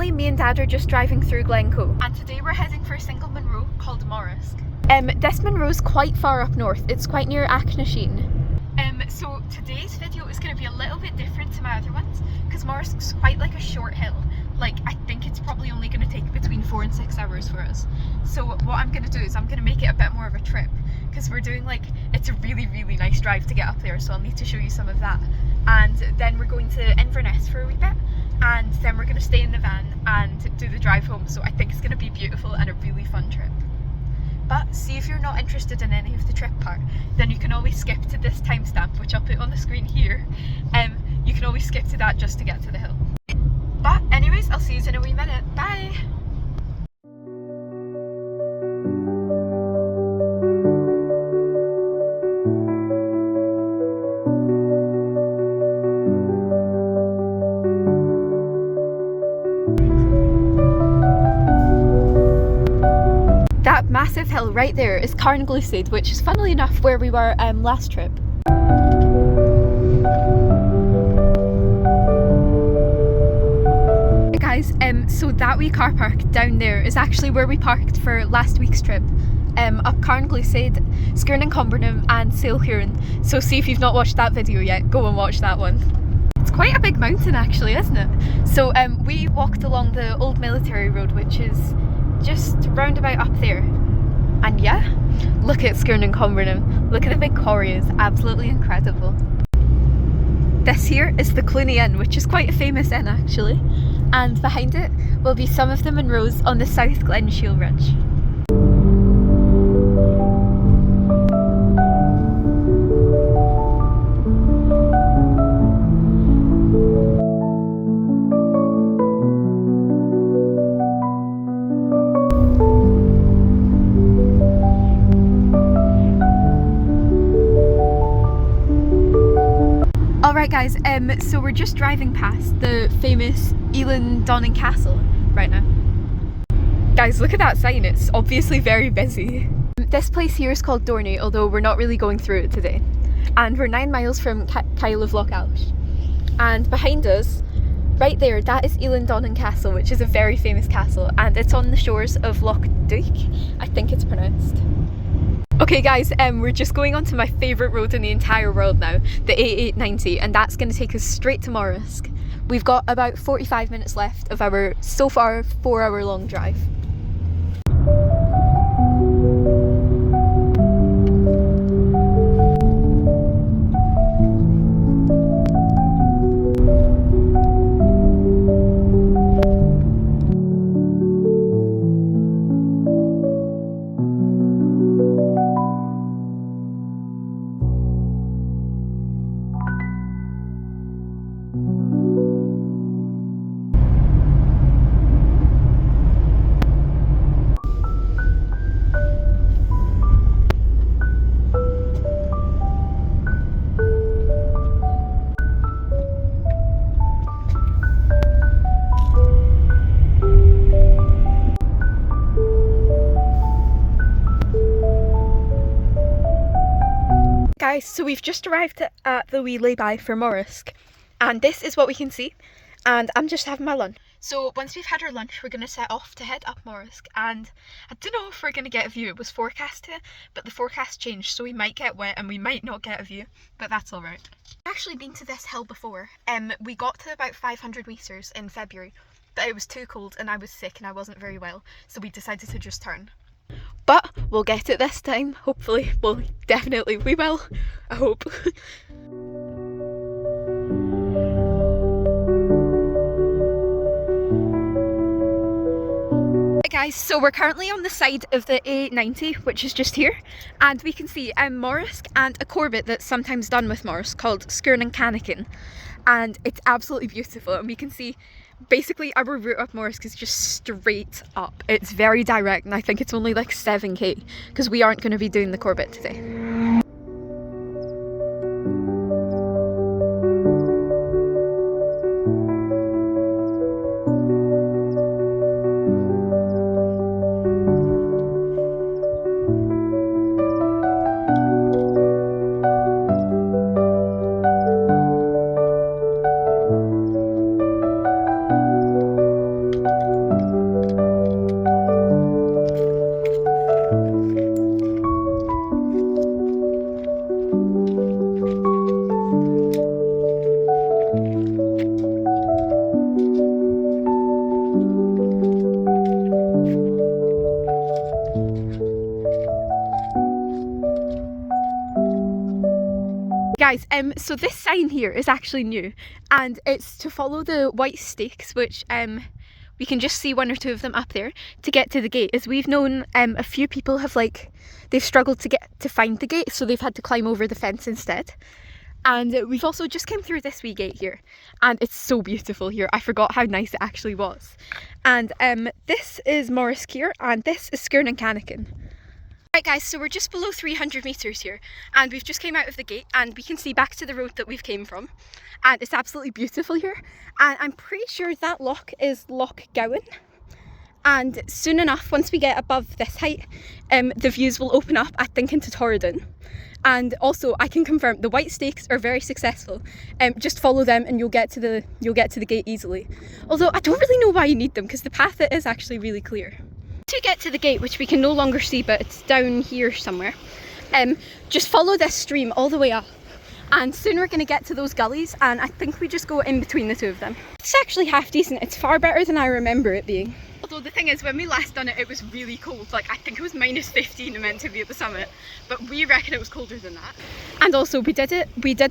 currently me and Dad are just driving through Glencoe, and today we're heading for a single MUNRO called MORUISG. This MUNRO is quite far up north, it's quite near Achnasheen. So today's video is going to be a little bit different to my other ones, because MORUISG's quite like a short hill. Like, I think it's probably only going to take between 4 and 6 hours for us. So what I'm going to do is I'm going to make it a bit more of a trip, because we're doing like, it's a really nice drive to get up there, so I'll need to show you some of that. And then we're going to Inverness for a wee bit, and then we're going to stay in the van and do the drive home. So I think it's going to be beautiful and a really fun trip. But see, if you're not interested in any of the trip part, then you can always skip to this timestamp, which I'll put on the screen here. You can always skip to that just to get to the hill. But anyways, I'll see you in a wee minute. Bye! That massive hill right there is Carnglusid, which is funnily enough where we were last trip. Guys, so that wee car park down there is actually where we parked for last week's trip. Up Carnglusid, Skirnin and Sailhuron. So see, if you've not watched that video yet, go and watch that one. It's quite a big mountain actually, isn't it? So we walked along the old military road, which is just round about up there. And yeah, look at Skirnin. Look at the big quarry, it's absolutely incredible. This here is the Clooney Inn, which is quite a famous inn actually. And behind it will be some of the MUNROs on the South Glenshiel Ridge. Alright guys, so we're just driving past the famous Donnan Castle right now. Guys, look at that sign, it's obviously very busy. This place here is called Dorney, although we're not really going through it today. And we're 9 miles from Kyle of Loch Alsh. And behind us, right there, that is Donnan Castle, which is a very famous castle, and it's on the shores of Loch Duich, I think it's pronounced. Okay guys, we're just going on to my favourite road in the entire world now, the A890, and that's going to take us straight to MORUISG. We've got about 45 minutes left of our, so far, 4-hour long drive. Guys, so we've just arrived at the wee lay-by for MORUISG, and this is what we can see, and I'm just having my lunch. So once we've had our lunch, we're going to set off to head up MORUISG, and I don't know if we're going to get a view. It was forecast to, but the forecast changed, so we might get wet and we might not get a view, but that's alright. I've actually been to this hill before. We got to about 500 metres in February, but it was too cold and I was sick and I wasn't very well, so we decided to just turn. But we'll get it this time, hopefully. Well, definitely we will, I hope. Guys, so we're currently on the side of the A90, which is just here, and we can see MORUISG and a Corbett that's sometimes done with MORUISG called Skirnin, and it's absolutely beautiful, and we can see basically our route up MORUISG is just straight up. It's very direct, and I think it's only like 7k because we aren't going to be doing the Corbett today. Guys, so this sign here is actually new, and it's to follow the white stakes, which we can just see one or two of them up there, to get to the gate. As we've known, a few people have they've struggled to find the gate, so they've had to climb over the fence instead. And we've also just came through this wee gate here, and it's so beautiful here. I forgot how nice it actually was. And this is MORUISG here, and this is Sgurr Canakin. Right guys, so we're just below 300 metres here, and we've just came out of the gate, and we can see back to the road that we've came from, and it's absolutely beautiful here. And I'm pretty sure that loch is Loch Gowan, and soon enough, once we get above this height, the views will open up, I think, into Torridon. And also, I can confirm the white stakes are very successful. Just follow them and you'll get to the gate easily. Although I don't really know why you need them, because the path is actually really clear. To get to the gate, which we can no longer see, but it's down here somewhere, just follow this stream all the way up, and soon we're going to get to those gullies, and I think we just go in between the two of them. It's actually half decent. It's far better than I remember it being. Although the thing is, when we last done it, it was really cold. I think it was -15 and meant to be at the summit, but we reckon it was colder than that. And also we did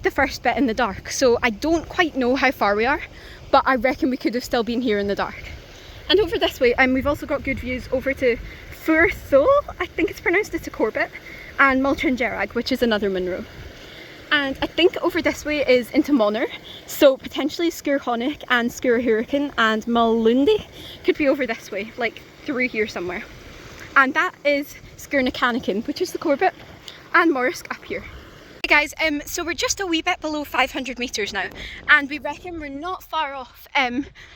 the first bit in the dark, so I don't quite know how far we are, but I reckon we could have still been here in the dark. And over this way, we've also got good views over to Fuarthul, I think it's pronounced, it's a Corbett, and Multringerag, which is another Munro. And I think over this way is into Monor, so potentially Sgurr Honnick and Sgurr Hurricane and Mullundi could be over this way, through here somewhere. And that is Sgurr Canakin, which is the Corbett, and MORUISG up here. Hey guys, so we're just a wee bit below 500 metres now, and we reckon we're not far off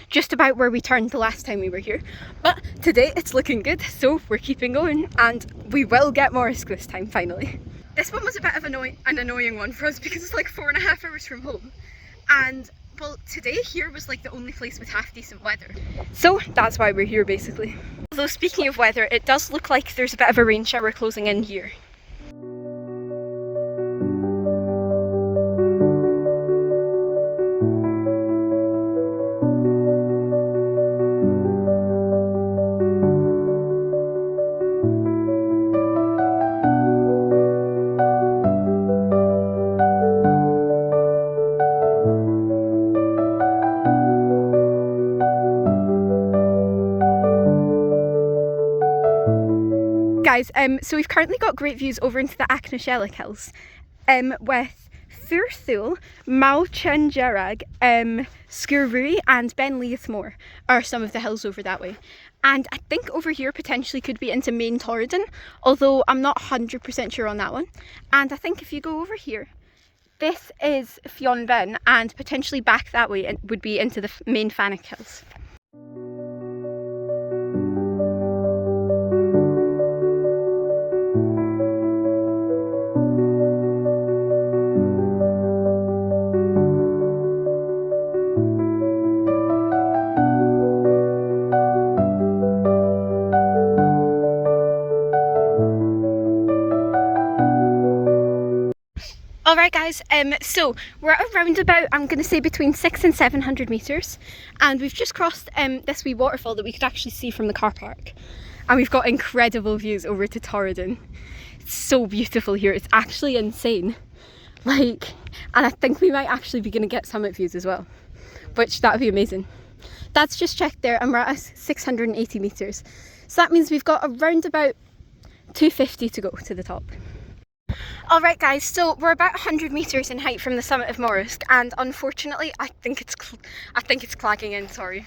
just about where we turned the last time we were here. But today it's looking good, so we're keeping going, and we will get MORUISG this time finally. This one was a bit of an annoying one for us because it's 4.5 hours from home, and well, today here was the only place with half decent weather, so that's why we're here basically. Although speaking of weather, it does look like there's a bit of a rain shower closing in here. Guys, so we've currently got great views over into the Achnashelic Hills, with Fuarthul, Multringerag, Sgurr Rui and Ben Leithmore are some of the hills over that way. And I think over here potentially could be into main Torridon, although I'm not 100% sure on that one. And I think if you go over here, this is Fionn Ben, and potentially back that way it would be into the main Fannic Hills. Alright guys, so we're at around about, I'm going to say between 600 and 700 metres, and we've just crossed this wee waterfall that we could actually see from the car park, and we've got incredible views over to Torridon. It's so beautiful here, it's actually insane, and I think we might actually be going to get summit views as well, which that would be amazing. That's just checked there, and we're at 680 metres, so that means we've got around about 250 to go to the top. Alright guys, so we're about 100 metres in height from the summit of MORUISG, and unfortunately I think it's clagging in, sorry.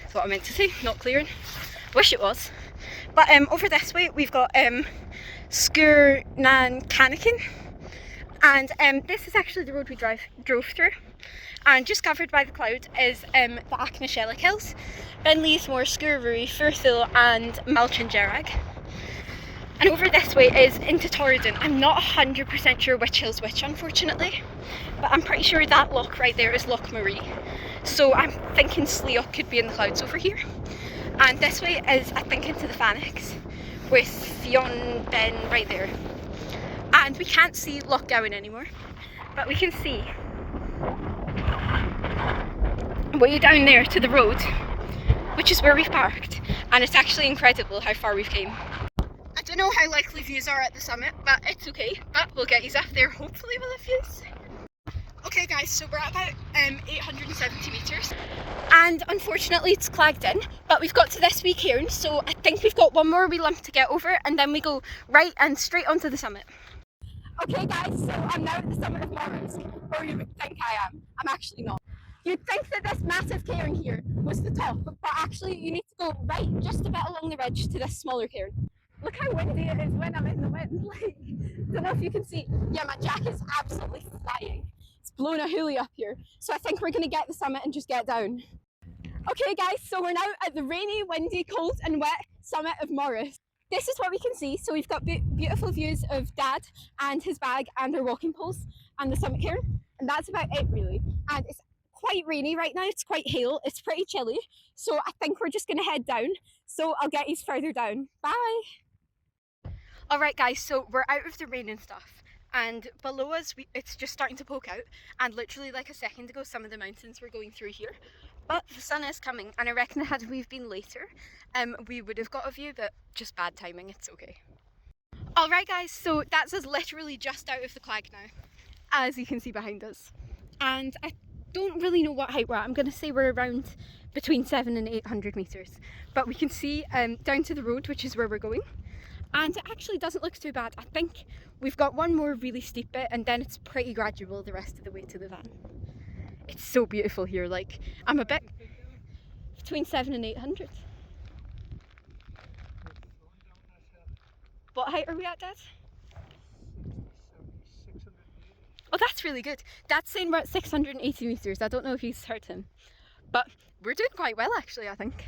That's what I meant to say, not clearing. Wish it was. But over this way we've got Sgurr Canakin, and this is actually the road we drove through. And just covered by the cloud is the Achnashelic Hills, Ben Leithmore, Sgurr Rui, Fuarthul and Multringerag. And over this way is into Torridon. I'm not 100% sure which hill's which, unfortunately, but I'm pretty sure that loch right there is Loch Marie. So I'm thinking Sleoch could be in the clouds over here. And this way is, I think, into the Fannics, with Fionn Ben right there. And we can't see Loch Gowan anymore, but we can see way down there to the road, which is where we've parked. And it's actually incredible how far we've came. I don't know how likely views are at the summit, but it's okay. But we'll get you up there, hopefully we'll have views. Okay guys, so we're at about 870 metres and unfortunately it's clagged in, but we've got to this wee cairn, so I think we've got one more wee lump to get over and then we go right and straight onto the summit. Okay guys, so I'm now at the summit of MORUISG, or you would think I am. I'm actually not. You'd think that this massive cairn here was the top, but actually you need to go right just a bit along the ridge to this smaller cairn. Look how windy it is when I'm in the wind, like, don't know if you can see. Yeah, my jacket's absolutely flying. It's blowing a hoolie up here, so I think we're going to get the summit and just get down. Okay guys, so we're now at the rainy, windy, cold and wet summit of MORUISG. This is what we can see. So we've got beautiful views of Dad and his bag and our walking poles and the summit cairn, and that's about it really. And it's quite rainy right now, it's quite hail, it's pretty chilly, so I think we're just going to head down. So I'll get you further down. Bye! Alright guys, so we're out of the rain and stuff, and below us it's just starting to poke out, and literally like a second ago some of the mountains were going through here, but the sun is coming, and I reckon had we been later we would have got a view, but just bad timing, it's okay. Alright guys, so that's us literally just out of the clag now, as you can see behind us, and I don't really know what height we're at. I'm going to say we're around between 700 and 800 metres, but we can see down to the road, which is where we're going. And it actually doesn't look too bad. I think we've got one more really steep bit and then it's pretty gradual the rest of the way to the van. It's so beautiful here, like I'm a bit between 700 and 800. What height are we at, Dad? Oh, that's really good. Dad's saying we're at 680 metres. I don't know if you've heard him, but we're doing quite well actually, I think.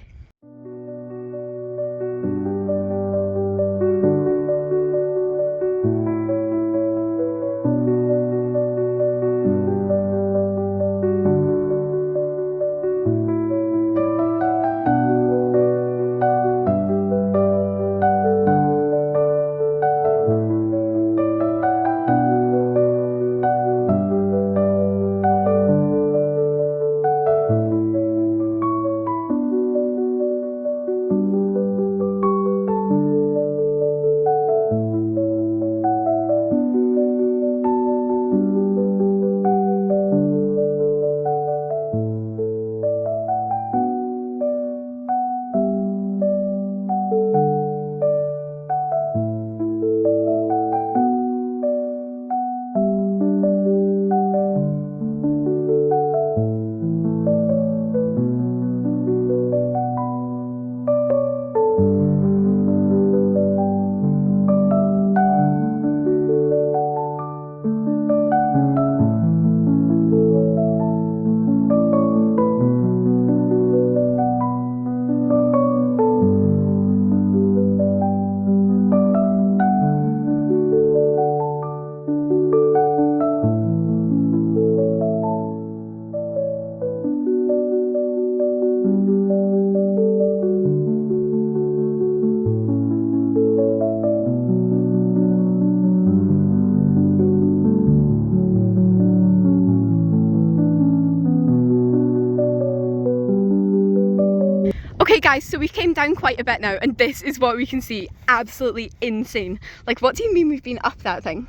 Okay guys, so we came down quite a bit now and this is what we can see. Absolutely insane. Like, what do you mean we've been up that thing?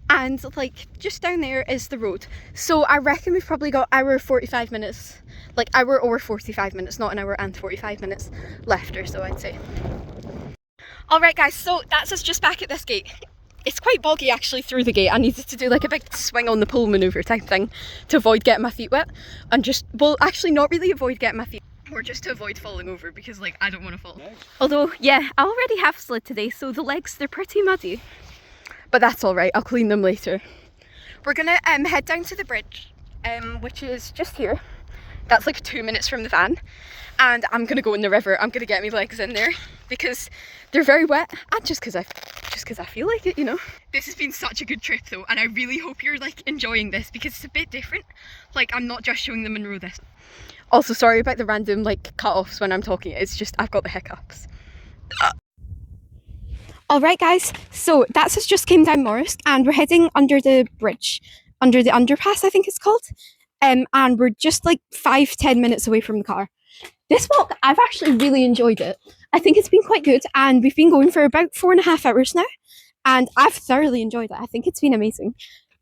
And like just down there is the road. So I reckon we've probably got hour 45 minutes, like hour or 45 minutes, not an hour and 45 minutes left or so I'd say. Alright guys, so that's us just back at this gate. It's quite boggy actually through the gate. I needed to do like a big swing on the pole manoeuvre type thing to avoid getting my feet wet and just, well actually not really avoid getting my feet, or just to avoid falling over because like I don't want to fall. Although yeah, I already have slid today, so the legs, they're pretty muddy. But that's alright, I'll clean them later. We're gonna head down to the bridge, which is just here. That's like 2 minutes from the van. And I'm gonna go in the river. I'm gonna get my legs in there because they're very wet, and just because I feel like it, you know. This has been such a good trip though, and I really hope you're like enjoying this because it's a bit different. Like, I'm not just showing the MUNRO this. Also, sorry about the random like cut-offs when I'm talking. It's just I've got the hiccups. Alright guys, so that's us just came down MORUISG and we're heading under the bridge, under the underpass I think it's called, and we're just like 5-10 minutes away from the car. This walk, I've actually really enjoyed it. I think it's been quite good and we've been going for about 4.5 hours now and I've thoroughly enjoyed it. I think it's been amazing.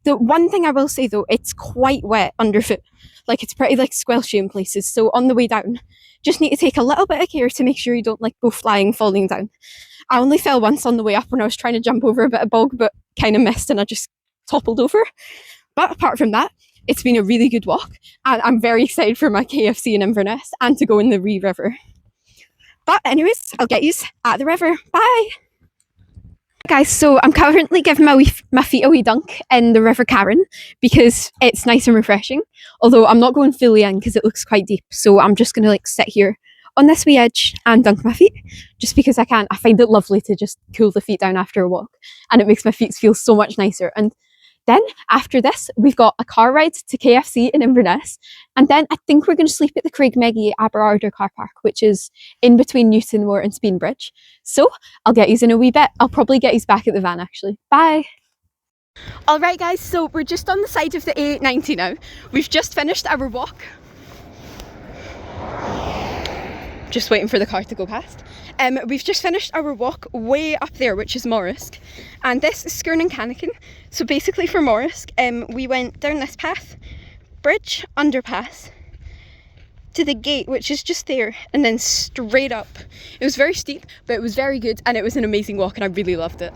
The one thing I will say though, it's quite wet underfoot. Like it's pretty like squelchy in places. So on the way down, just need to take a little bit of care to make sure you don't like go flying, falling down. I only fell once on the way up when I was trying to jump over a bit of bog, but kind of missed and I just toppled over. But apart from that, it's been a really good walk and I'm very excited for my KFC in Inverness and to go in the Ree River. But anyways, I'll get you at the river. Bye! Guys, so I'm currently giving my feet a wee dunk in the River Carron because it's nice and refreshing. Although I'm not going fully in because it looks quite deep. So I'm just going to like sit here on this wee edge and dunk my feet just because I can. I find it lovely to just cool the feet down after a walk and it makes my feet feel so much nicer. And then after this, we've got a car ride to KFC in Inverness. And then I think we're going to sleep at the Craigmeggy Aberarder car park, which is in between Newtonmore and Speenbridge. So I'll get yous in a wee bit. I'll probably get yous back at the van actually. Bye. All right guys, so we're just on the side of the A890 now. We've just finished our walk. Just waiting for the car to go past. We've just finished our walk way up there, which is MORUISG, and this is Skirn and Cannikin. So basically for MORUISG, we went down this path, bridge, underpass, to the gate, which is just there, and then straight up. It was very steep, but it was very good, and it was an amazing walk, and I really loved it.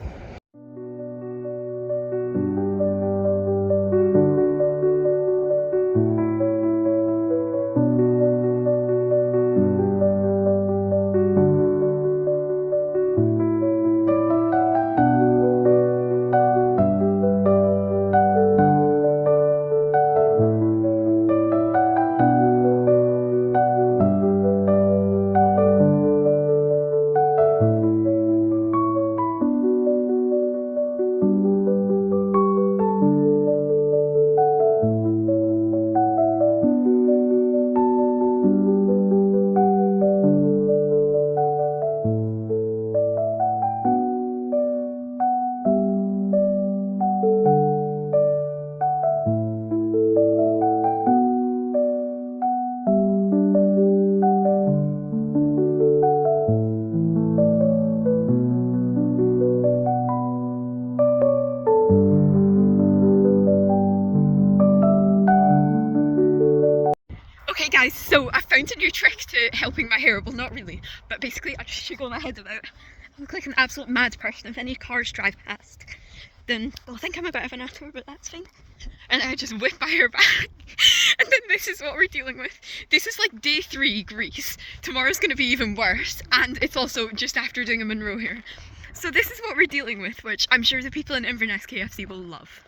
Okay guys, so I found a new trick to helping my hair. Well, not really, but basically I just jiggle my head about. I look like an absolute mad person. If any cars drive past, then they'll think I'm a bit of an actor, but that's fine. And I just whip my hair back. And then this is what we're dealing with. This is like day 3 Greece. Tomorrow's going to be even worse, and it's also just after doing a MUNRO here. So this is what we're dealing with, which I'm sure the people in Inverness KFC will love.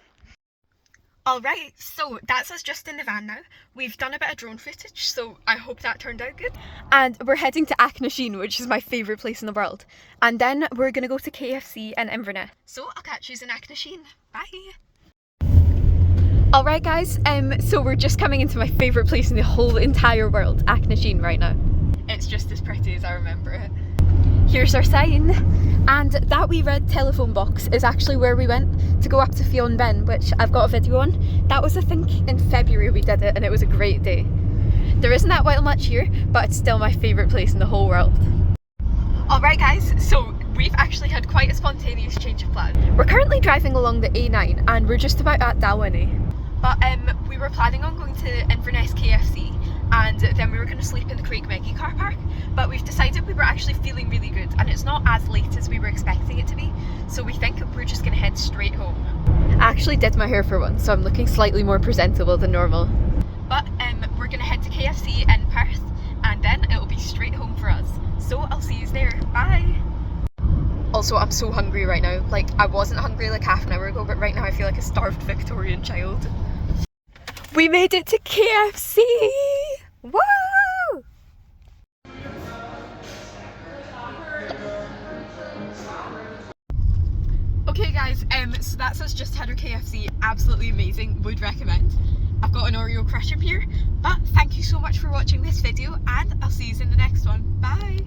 Alright, so that's us just in the van now. We've done a bit of drone footage, so I hope that turned out good. And we're heading to Achnasheen, which is my favourite place in the world. And then we're going to go to KFC in Inverness. So I'll catch you in Achnasheen. Bye! Alright guys, so we're just coming into my favourite place in the whole entire world, Achnasheen right now. It's just as pretty as I remember it. Here's our sign, and that wee red telephone box is actually where we went to go up to Fionn Ben, which I've got a video on. That was, I think, in February we did it, and it was a great day. There isn't that much here, but it's still my favourite place in the whole world. Alright guys, so we've actually had quite a spontaneous change of plan. We're currently driving along the A9 and we're just about at Dalwhinnie. But we were planning on going to Inverness KFC and then we were going to sleep in the Craigmeggy car park, but we've decided we were actually feeling really good and it's not as late as we were expecting it to be, so we think we're just going to head straight home. I actually did my hair for once, so I'm looking slightly more presentable than normal. But we're going to head to KFC in Perth and then it'll be straight home for us. So I'll see you there. Bye! Also, I'm so hungry right now. Like, I wasn't hungry like half an hour ago, but right now I feel like a starved Victorian child. We made it to KFC! Woo! Okay guys, so that's us just had our KFC. Absolutely amazing, would recommend. I've got an Oreo crush up here, but thank you so much for watching this video and I'll see you in the next one. Bye!